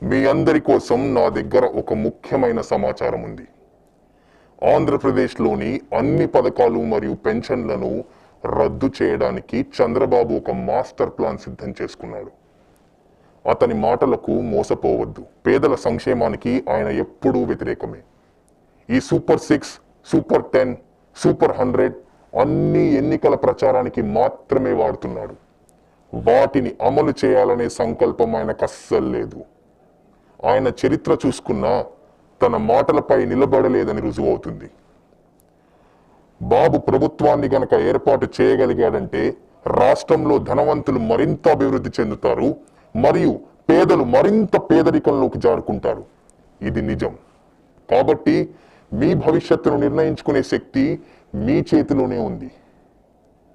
మీ అందరి కోసం నా దగ్గర ఒక ముఖ్యమైన సమాచారం ఉంది. ఆంధ్రప్రదేశ్లోని అన్ని పథకాలు మరియు పెన్షన్లను రద్దు చేయడానికి చంద్రబాబు ఒక మాస్టర్ ప్లాన్ సిద్ధం చేసుకున్నాడు. అతని మాటలకు మోసపోవద్దు. పేదల సంక్షేమానికి ఆయన ఎప్పుడూ వ్యతిరేకమే. ఈ సూపర్ 6, సూపర్ 10, సూపర్ 100 అన్ని ఎన్నికల ప్రచారానికి మాత్రమే వాడుతున్నాడు. వాటిని అమలు చేయాలనే సంకల్పం ఆయనకు అస్సలు లేదు. ఆయన చరిత్ర చూసుకున్నా తన మాటలపై నిలబడలేదని రుజువు అవుతుంది. బాబు ప్రభుత్వాన్ని గనక ఏర్పాటు చేయగలిగాడంటే రాష్ట్రంలో ధనవంతులు మరింత అభివృద్ధి చెందుతారు మరియు పేదలు మరింత పేదరికంలోకి జారుకుంటారు. ఇది నిజం. కాబట్టి మీ భవిష్యత్తును నిర్ణయించుకునే శక్తి మీ చేతిలోనే ఉంది.